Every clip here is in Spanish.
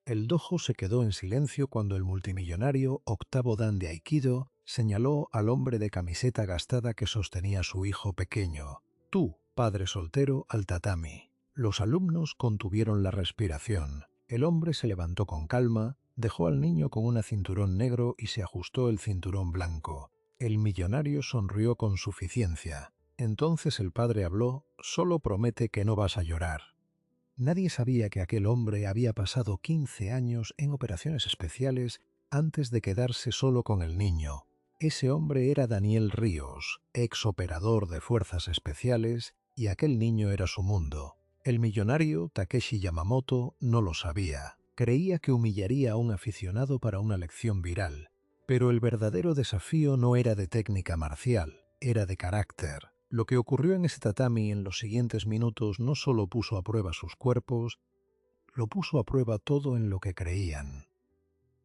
El dojo se quedó en silencio cuando el multimillonario octavo dan de Aikido señaló al hombre de camiseta gastada que sostenía a su hijo pequeño. Tú, padre soltero, al tatami. Los alumnos contuvieron la respiración. El hombre se levantó con calma, dejó al niño con un cinturón negro y se ajustó el cinturón blanco. El millonario sonrió con suficiencia. Entonces el padre habló: «Solo promete que no vas a llorar». Nadie sabía que aquel hombre había pasado 15 años en operaciones especiales antes de quedarse solo con el niño. Ese hombre era Daniel Ríos, ex operador de fuerzas especiales, y aquel niño era su mundo. El millonario Takeshi Yamamoto no lo sabía. Creía que humillaría a un aficionado para una lección viral. Pero el verdadero desafío no era de técnica marcial, era de carácter. Lo que ocurrió en ese tatami en los siguientes minutos no solo puso a prueba sus cuerpos, lo puso a prueba todo en lo que creían.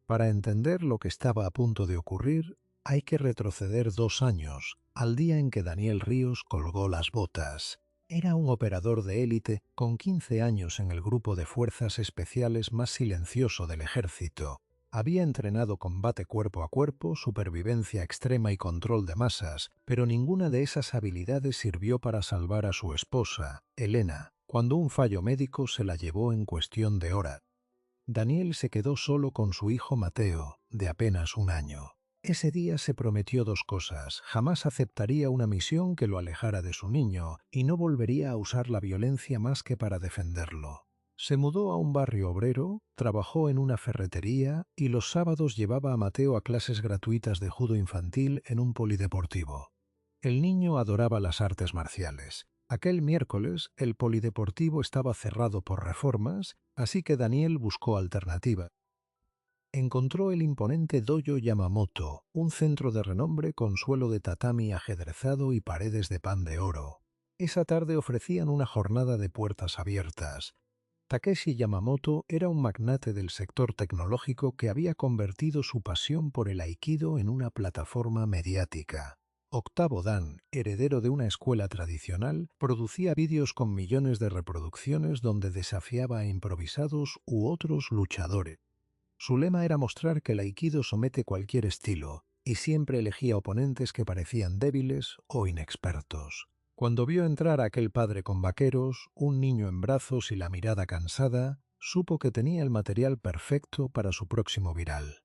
Para entender lo que estaba a punto de ocurrir, hay que retroceder 2 años, al día en que Daniel Ríos colgó las botas. Era un operador de élite con 15 años en el grupo de fuerzas especiales más silencioso del ejército. Había entrenado combate cuerpo a cuerpo, supervivencia extrema y control de masas, pero ninguna de esas habilidades sirvió para salvar a su esposa, Elena, cuando un fallo médico se la llevó en cuestión de horas. Daniel se quedó solo con su hijo Mateo, de apenas 1 año. Ese día se prometió 2 cosas: jamás aceptaría una misión que lo alejara de su niño y no volvería a usar la violencia más que para defenderlo. Se mudó a un barrio obrero, trabajó en una ferretería y los sábados llevaba a Mateo a clases gratuitas de judo infantil en un polideportivo. El niño adoraba las artes marciales. Aquel miércoles el polideportivo estaba cerrado por reformas, así que Daniel buscó alternativas. Encontró el imponente Dojo Yamamoto, un centro de renombre con suelo de tatami ajedrezado y paredes de pan de oro. Esa tarde ofrecían una jornada de puertas abiertas. Takeshi Yamamoto era un magnate del sector tecnológico que había convertido su pasión por el aikido en una plataforma mediática. Octavo Dan, heredero de una escuela tradicional, producía vídeos con millones de reproducciones donde desafiaba a improvisados u otros luchadores. Su lema era mostrar que el aikido somete cualquier estilo, y siempre elegía oponentes que parecían débiles o inexpertos. Cuando vio entrar a aquel padre con vaqueros, un niño en brazos y la mirada cansada, supo que tenía el material perfecto para su próximo viral.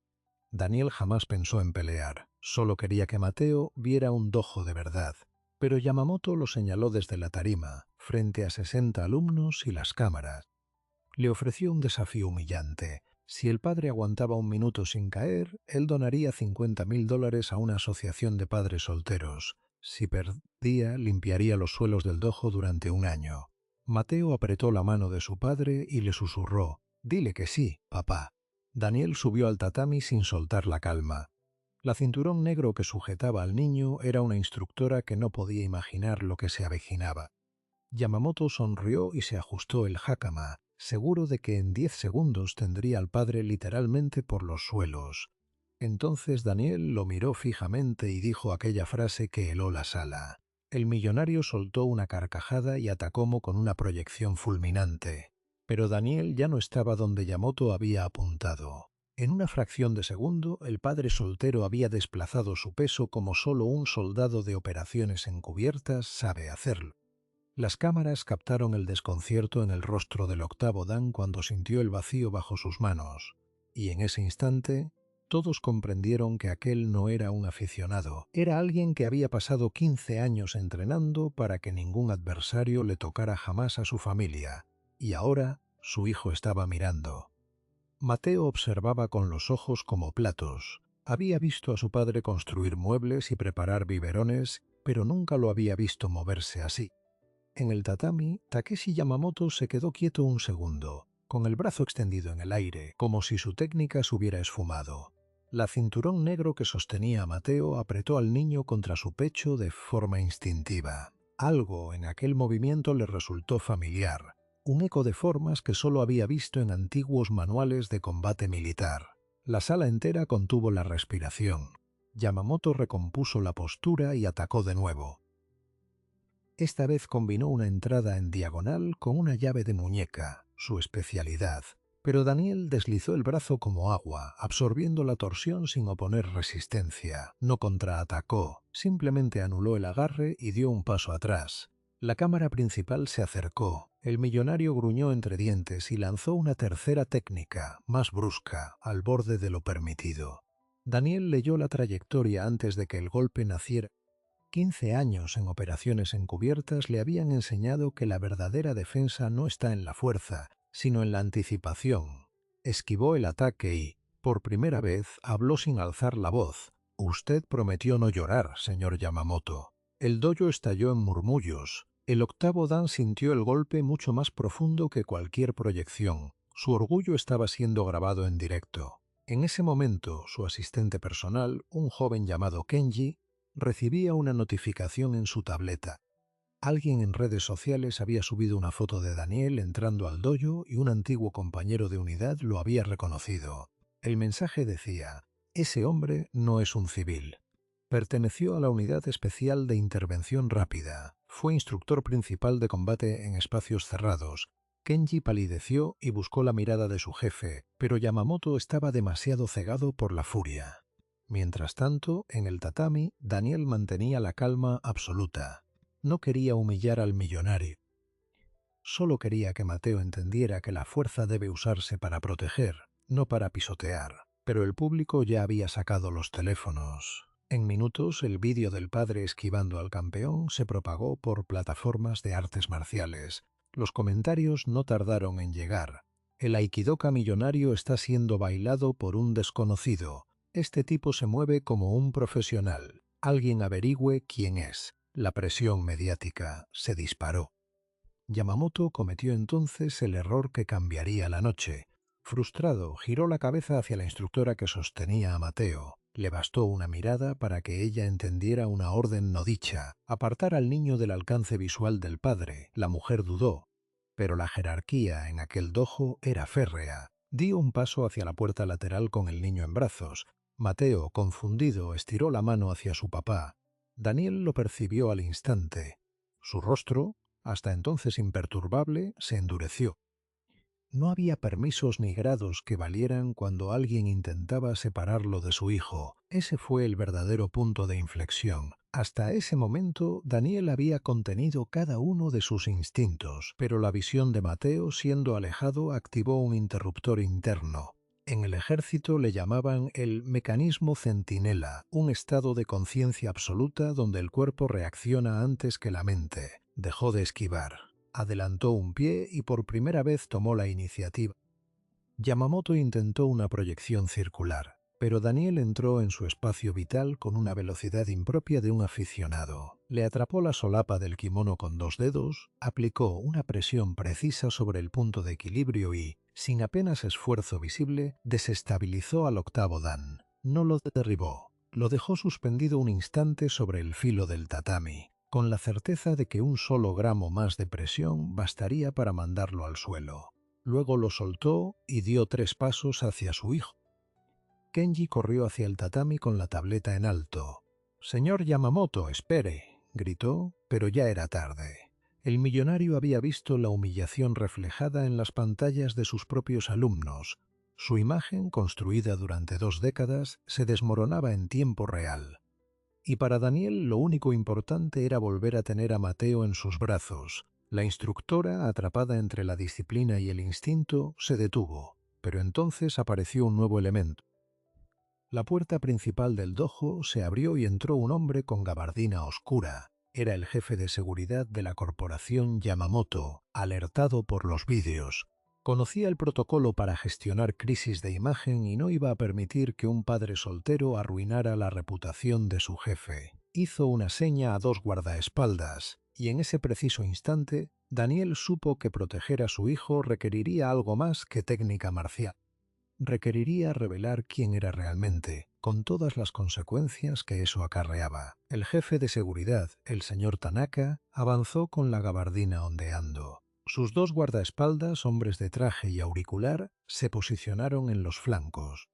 Daniel jamás pensó en pelear, solo quería que Mateo viera un dojo de verdad. Pero Yamamoto lo señaló desde la tarima, frente a 60 alumnos y las cámaras. Le ofreció un desafío humillante. Si el padre aguantaba 1 minuto sin caer, él donaría $50.000 a una asociación de padres solteros. Si perdía, limpiaría los suelos del dojo durante 1 año. Mateo apretó la mano de su padre y le susurró: «Dile que sí, papá». Daniel subió al tatami sin soltar la calma. La cinturón negro que sujetaba al niño era una instructora que no podía imaginar lo que se avecinaba. Yamamoto sonrió y se ajustó el hakama, seguro de que en 10 segundos tendría al padre literalmente por los suelos. Entonces Daniel lo miró fijamente y dijo aquella frase que heló la sala. El millonario soltó una carcajada y atacó con una proyección fulminante. Pero Daniel ya no estaba donde Yamamoto había apuntado. En una fracción de segundo, el padre soltero había desplazado su peso como solo un soldado de operaciones encubiertas sabe hacerlo. Las cámaras captaron el desconcierto en el rostro del octavo Dan cuando sintió el vacío bajo sus manos, y en ese instante todos comprendieron que aquel no era un aficionado, era alguien que había pasado 15 años entrenando para que ningún adversario le tocara jamás a su familia, y ahora su hijo estaba mirando. Mateo observaba con los ojos como platos. Había visto a su padre construir muebles y preparar biberones, pero nunca lo había visto moverse así. En el tatami, Takeshi Yamamoto se quedó quieto 1 segundo, con el brazo extendido en el aire, como si su técnica se hubiera esfumado. La cinturón negro que sostenía a Mateo apretó al niño contra su pecho de forma instintiva. Algo en aquel movimiento le resultó familiar, un eco de formas que solo había visto en antiguos manuales de combate militar. La sala entera contuvo la respiración. Yamamoto recompuso la postura y atacó de nuevo. Esta vez combinó una entrada en diagonal con una llave de muñeca, su especialidad, Pero Daniel deslizó el brazo como agua, absorbiendo la torsión sin oponer resistencia. No contraatacó, simplemente anuló el agarre y dio un paso atrás. La cámara principal se acercó. El millonario gruñó entre dientes y lanzó una tercera técnica, más brusca, al borde de lo permitido. Daniel leyó la trayectoria antes de que el golpe naciera. 15 años en operaciones encubiertas le habían enseñado que la verdadera defensa no está en la fuerza, sino en la anticipación. Esquivó el ataque y, por primera vez, habló sin alzar la voz. «Usted prometió no llorar, señor Yamamoto». El dojo estalló en murmullos. El octavo dan sintió el golpe mucho más profundo que cualquier proyección. Su orgullo estaba siendo grabado en directo. En ese momento, su asistente personal, un joven llamado Kenji, recibía una notificación en su tableta. Alguien en redes sociales había subido una foto de Daniel entrando al dojo y un antiguo compañero de unidad lo había reconocido. El mensaje decía: «Ese hombre no es un civil». Perteneció a la Unidad Especial de Intervención Rápida. Fue instructor principal de combate en espacios cerrados. Kenji palideció y buscó la mirada de su jefe, pero Yamamoto estaba demasiado cegado por la furia. Mientras tanto, en el tatami, Daniel mantenía la calma absoluta. No quería humillar al millonario. Solo quería que Mateo entendiera que la fuerza debe usarse para proteger, no para pisotear. Pero el público ya había sacado los teléfonos. En minutos, el vídeo del padre esquivando al campeón se propagó por plataformas de artes marciales. Los comentarios no tardaron en llegar. «El aikidoka millonario está siendo bailado por un desconocido. Este tipo se mueve como un profesional. Alguien averigüe quién es». La presión mediática se disparó. Yamamoto cometió entonces el error que cambiaría la noche. Frustrado, giró la cabeza hacia la instructora que sostenía a Mateo. Le bastó una mirada para que ella entendiera una orden no dicha: apartar al niño del alcance visual del padre. La mujer dudó, pero la jerarquía en aquel dojo era férrea. Dio un paso hacia la puerta lateral con el niño en brazos. Mateo, confundido, estiró la mano hacia su papá. Daniel lo percibió al instante. Su rostro, hasta entonces imperturbable, se endureció. No había permisos ni grados que valieran cuando alguien intentaba separarlo de su hijo. Ese fue el verdadero punto de inflexión. Hasta ese momento, Daniel había contenido cada uno de sus instintos, pero la visión de Mateo, siendo alejado, activó un interruptor interno. En el ejército le llamaban el mecanismo centinela, un estado de conciencia absoluta donde el cuerpo reacciona antes que la mente. Dejó de esquivar. Adelantó un pie y por primera vez tomó la iniciativa. Yamamoto intentó una proyección circular, pero Daniel entró en su espacio vital con una velocidad impropia de un aficionado. Le atrapó la solapa del kimono con 2 dedos, aplicó una presión precisa sobre el punto de equilibrio y, sin apenas esfuerzo visible, desestabilizó al octavo dan. No lo derribó, lo dejó suspendido un instante sobre el filo del tatami, con la certeza de que un solo gramo más de presión bastaría para mandarlo al suelo. Luego lo soltó y dio 3 pasos hacia su hijo. Kenji corrió hacia el tatami con la tableta en alto. «Señor Yamamoto, espere», gritó, pero ya era tarde. El millonario había visto la humillación reflejada en las pantallas de sus propios alumnos. Su imagen, construida durante 2 décadas, se desmoronaba en tiempo real. Y para Daniel lo único importante era volver a tener a Mateo en sus brazos. La instructora, atrapada entre la disciplina y el instinto, se detuvo, pero entonces apareció un nuevo elemento. La puerta principal del dojo se abrió y entró un hombre con gabardina oscura. Era el jefe de seguridad de la corporación Yamamoto, alertado por los vídeos. Conocía el protocolo para gestionar crisis de imagen y no iba a permitir que un padre soltero arruinara la reputación de su jefe. Hizo una seña a 2 guardaespaldas, y en ese preciso instante, Daniel supo que proteger a su hijo requeriría algo más que técnica marcial. Requeriría revelar quién era realmente, con todas las consecuencias que eso acarreaba. El jefe de seguridad, el señor Tanaka, avanzó con la gabardina ondeando. Sus 2 guardaespaldas, hombres de traje y auricular, se posicionaron en los flancos.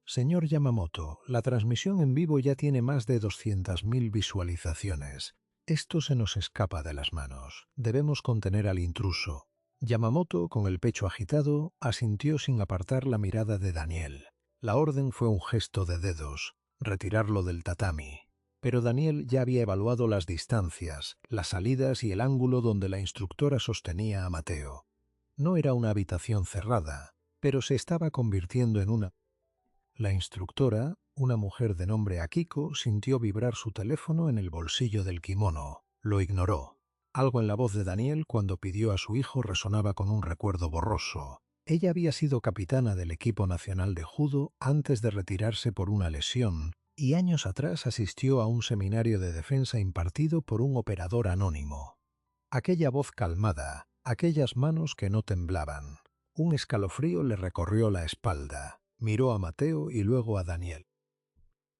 Señor Yamamoto, la transmisión en vivo ya tiene más de 200.000 visualizaciones. Esto se nos escapa de las manos. Debemos contener al intruso. Yamamoto, con el pecho agitado, asintió sin apartar la mirada de Daniel. La orden fue un gesto de dedos, retirarlo del tatami. Pero Daniel ya había evaluado las distancias, las salidas y el ángulo donde la instructora sostenía a Mateo. No era una habitación cerrada, pero se estaba convirtiendo en una. La instructora, una mujer de nombre Akiko, sintió vibrar su teléfono en el bolsillo del kimono. Lo ignoró. Algo en la voz de Daniel cuando pidió a su hijo resonaba con un recuerdo borroso. Ella había sido capitana del equipo nacional de judo antes de retirarse por una lesión y años atrás asistió a un seminario de defensa impartido por un operador anónimo. Aquella voz calmada, aquellas manos que no temblaban. Un escalofrío le recorrió la espalda. Miró a Mateo y luego a Daniel.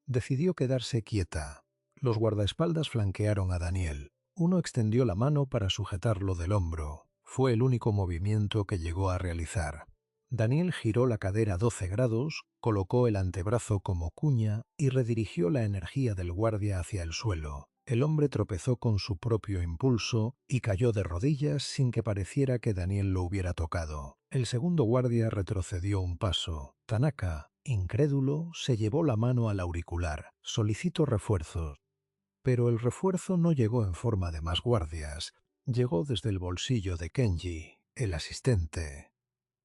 Decidió quedarse quieta. Los guardaespaldas flanquearon a Daniel. Uno extendió la mano para sujetarlo del hombro. Fue el único movimiento que llegó a realizar. Daniel giró la cadera 12 grados, colocó el antebrazo como cuña y redirigió la energía del guardia hacia el suelo. El hombre tropezó con su propio impulso y cayó de rodillas sin que pareciera que Daniel lo hubiera tocado. El segundo guardia retrocedió un paso. Tanaka, incrédulo, se llevó la mano al auricular. Solicito refuerzos. Pero el refuerzo no llegó en forma de más guardias. Llegó desde el bolsillo de Kenji, el asistente.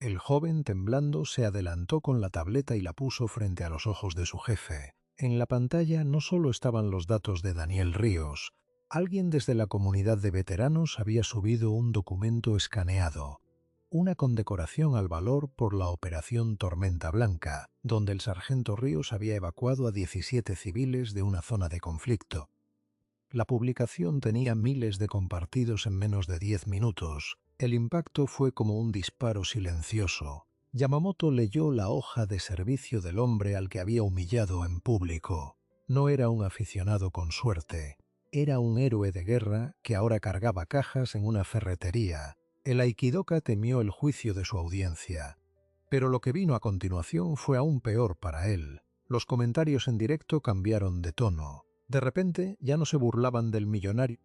El joven, temblando, se adelantó con la tableta y la puso frente a los ojos de su jefe. En la pantalla no solo estaban los datos de Daniel Ríos. Alguien desde la comunidad de veteranos había subido un documento escaneado. Una condecoración al valor por la Operación Tormenta Blanca, donde el sargento Ríos había evacuado a 17 civiles de una zona de conflicto. La publicación tenía miles de compartidos en menos de 10 minutos. El impacto fue como un disparo silencioso. Yamamoto leyó la hoja de servicio del hombre al que había humillado en público. No era un aficionado con suerte. Era un héroe de guerra que ahora cargaba cajas en una ferretería. El aikidoka temió el juicio de su audiencia. Pero lo que vino a continuación fue aún peor para él. Los comentarios en directo cambiaron de tono. De repente ya no se burlaban del millonario.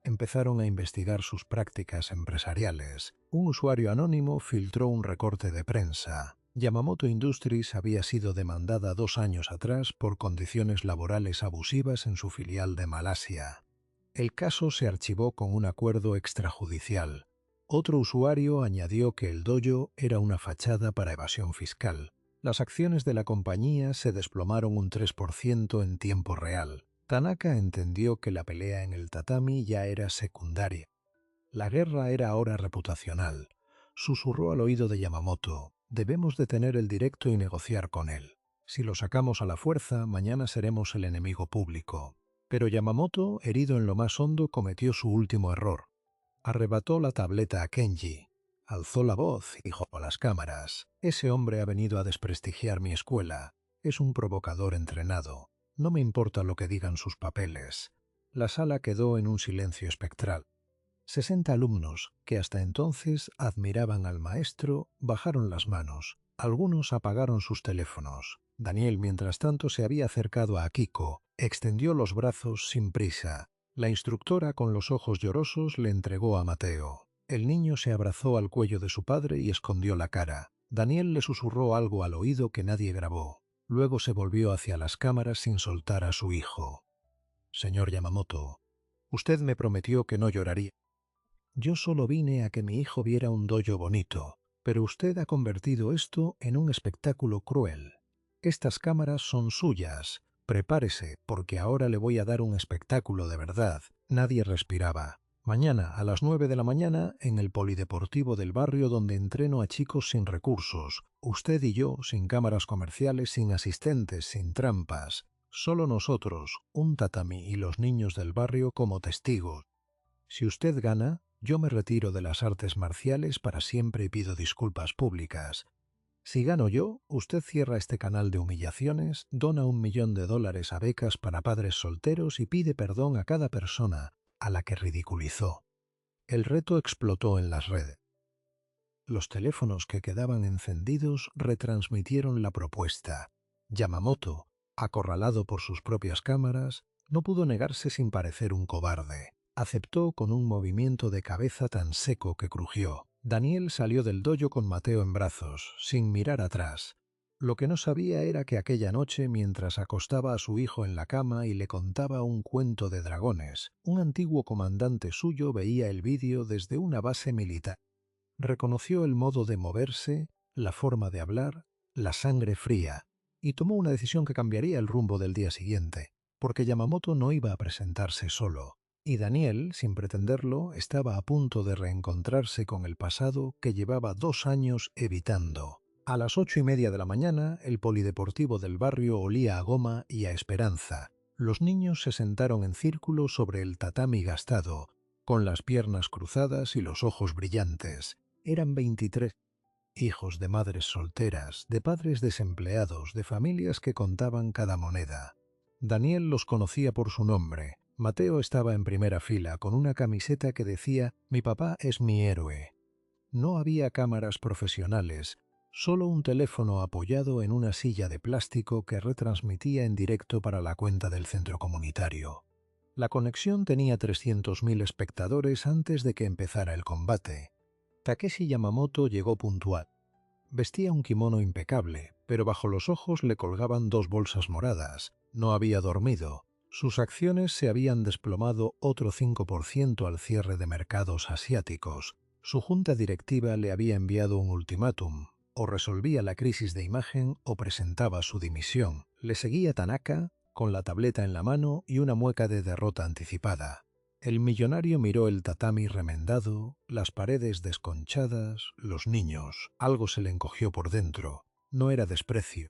Empezaron a investigar sus prácticas empresariales. Un usuario anónimo filtró un recorte de prensa. Yamamoto Industries había sido demandada 2 años atrás por condiciones laborales abusivas en su filial de Malasia. El caso se archivó con un acuerdo extrajudicial. Otro usuario añadió que el dojo era una fachada para evasión fiscal. Las acciones de la compañía se desplomaron un 3% en tiempo real. Tanaka entendió que la pelea en el tatami ya era secundaria. La guerra era ahora reputacional. Susurró al oído de Yamamoto: debemos detener el directo y negociar con él. Si lo sacamos a la fuerza, mañana seremos el enemigo público. Pero Yamamoto, herido en lo más hondo, cometió su último error. Arrebató la tableta a Kenji. Alzó la voz y dijo a las cámaras: ese hombre ha venido a desprestigiar mi escuela. Es un provocador entrenado. No me importa lo que digan sus papeles. La sala quedó en un silencio espectral. 60 alumnos, que hasta entonces admiraban al maestro, bajaron las manos. Algunos apagaron sus teléfonos. Daniel, mientras tanto, se había acercado a Akiko. Extendió los brazos sin prisa. La instructora, con los ojos llorosos, le entregó a Mateo. El niño se abrazó al cuello de su padre y escondió la cara. Daniel le susurró algo al oído que nadie grabó. Luego se volvió hacia las cámaras sin soltar a su hijo. Señor Yamamoto, usted me prometió que no lloraría. Yo solo vine a que mi hijo viera un dojo bonito, pero usted ha convertido esto en un espectáculo cruel. Estas cámaras son suyas. Prepárese, porque ahora le voy a dar un espectáculo de verdad. Nadie respiraba. Mañana a las 9 de la mañana en el polideportivo del barrio donde entreno a chicos sin recursos. Usted y yo, sin cámaras comerciales, sin asistentes, sin trampas. Solo nosotros, un tatami y los niños del barrio como testigos. Si usted gana, yo me retiro de las artes marciales para siempre y pido disculpas públicas. Si gano yo, usted cierra este canal de humillaciones, dona $1 millón a becas para padres solteros y pide perdón a cada persona a la que ridiculizó. El reto explotó en las redes. Los teléfonos que quedaban encendidos retransmitieron la propuesta. Yamamoto, acorralado por sus propias cámaras, no pudo negarse sin parecer un cobarde. Aceptó con un movimiento de cabeza tan seco que crujió. Daniel salió del dojo con Mateo en brazos, sin mirar atrás. Lo que no sabía era que aquella noche, mientras acostaba a su hijo en la cama y le contaba un cuento de dragones, un antiguo comandante suyo veía el vídeo desde una base militar. Reconoció el modo de moverse, la forma de hablar, la sangre fría, y tomó una decisión que cambiaría el rumbo del día siguiente, porque Yamamoto no iba a presentarse solo, y Daniel, sin pretenderlo, estaba a punto de reencontrarse con el pasado que llevaba 2 años evitando. A las 8:30 de la mañana, el polideportivo del barrio olía a goma y a esperanza. Los niños se sentaron en círculo sobre el tatami gastado, con las piernas cruzadas y los ojos brillantes. Eran 23 hijos de madres solteras, de padres desempleados, de familias que contaban cada moneda. Daniel los conocía por su nombre. Mateo estaba en primera fila con una camiseta que decía «Mi papá es mi héroe». No había cámaras profesionales, solo un teléfono apoyado en una silla de plástico que retransmitía en directo para la cuenta del centro comunitario. La conexión tenía 300.000 espectadores antes de que empezara el combate. Takeshi Yamamoto llegó puntual. Vestía un kimono impecable, pero bajo los ojos le colgaban 2 bolsas moradas. No había dormido. Sus acciones se habían desplomado otro 5% al cierre de mercados asiáticos. Su junta directiva le había enviado un ultimátum. O resolvía la crisis de imagen o presentaba su dimisión. Le seguía Tanaka, con la tableta en la mano y una mueca de derrota anticipada. El millonario miró el tatami remendado, las paredes desconchadas, los niños. Algo se le encogió por dentro. No era desprecio.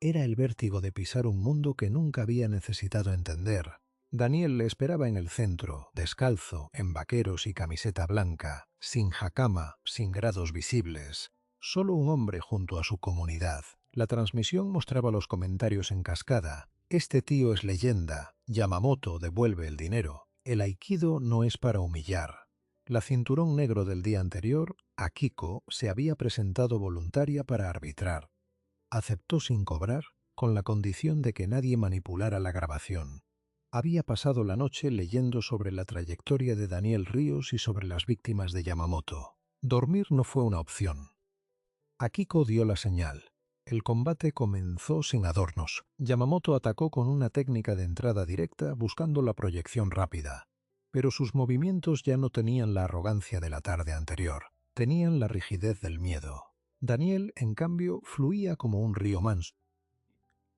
Era el vértigo de pisar un mundo que nunca había necesitado entender. Daniel le esperaba en el centro, descalzo, en vaqueros y camiseta blanca, sin hakama, sin grados visibles. Solo un hombre junto a su comunidad. La transmisión mostraba los comentarios en cascada. «Este tío es leyenda. Yamamoto devuelve el dinero». El aikido no es para humillar. La cinturón negro del día anterior, Akiko, se había presentado voluntaria para arbitrar. Aceptó sin cobrar, con la condición de que nadie manipulara la grabación. Había pasado la noche leyendo sobre la trayectoria de Daniel Ríos y sobre las víctimas de Yamamoto. Dormir no fue una opción. Akiko dio la señal. El combate comenzó sin adornos. Yamamoto atacó con una técnica de entrada directa buscando la proyección rápida. Pero sus movimientos ya no tenían la arrogancia de la tarde anterior. Tenían la rigidez del miedo. Daniel, en cambio, fluía como un río manso.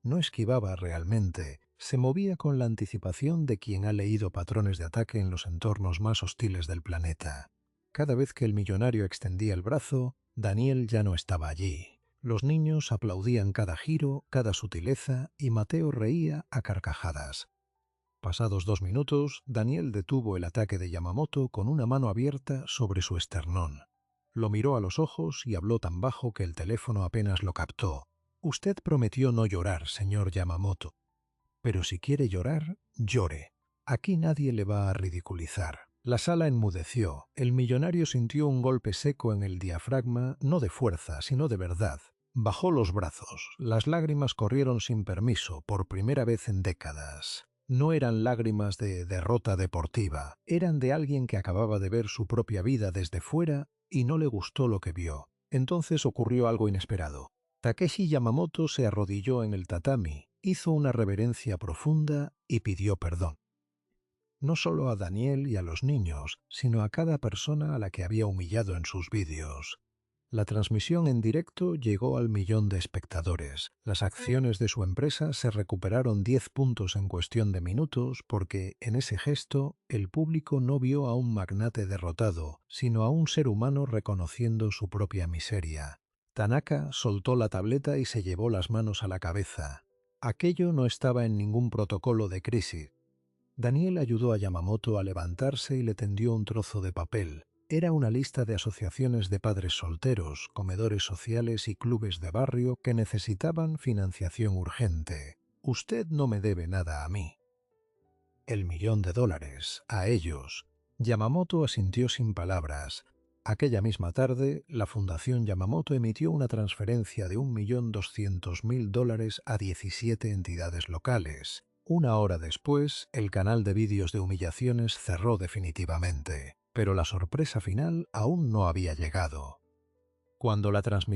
No esquivaba realmente, se movía con la anticipación de quien ha leído patrones de ataque en los entornos más hostiles del planeta. Cada vez que el millonario extendía el brazo, Daniel ya no estaba allí. Los niños aplaudían cada giro, cada sutileza, y Mateo reía a carcajadas. Pasados 2 minutos, Daniel detuvo el ataque de Yamamoto con una mano abierta sobre su esternón. Lo miró a los ojos y habló tan bajo que el teléfono apenas lo captó. «Usted prometió no llorar, señor Yamamoto. Pero si quiere llorar, llore. Aquí nadie le va a ridiculizar». La sala enmudeció. El millonario sintió un golpe seco en el diafragma, no de fuerza, sino de verdad. Bajó los brazos. Las lágrimas corrieron sin permiso, por primera vez en décadas. No eran lágrimas de derrota deportiva, eran de alguien que acababa de ver su propia vida desde fuera y no le gustó lo que vio. Entonces ocurrió algo inesperado. Takeshi Yamamoto se arrodilló en el tatami, hizo una reverencia profunda y pidió perdón. No solo a Daniel y a los niños, sino a cada persona a la que había humillado en sus vídeos. La transmisión en directo llegó al 1.000.000 de espectadores. Las acciones de su empresa se recuperaron 10 puntos en cuestión de minutos porque, en ese gesto, el público no vio a un magnate derrotado, sino a un ser humano reconociendo su propia miseria. Tanaka soltó la tableta y se llevó las manos a la cabeza. Aquello no estaba en ningún protocolo de crisis. Daniel ayudó a Yamamoto a levantarse y le tendió un trozo de papel. Era una lista de asociaciones de padres solteros, comedores sociales y clubes de barrio que necesitaban financiación urgente. «Usted no me debe nada a mí». El $1.000.000, a ellos. Yamamoto asintió sin palabras. Aquella misma tarde, la Fundación Yamamoto emitió una transferencia de $1.200.000 a 17 entidades locales. 1 hora después, el canal de vídeos de humillaciones cerró definitivamente. Pero la sorpresa final aún no había llegado. Cuando la transmisión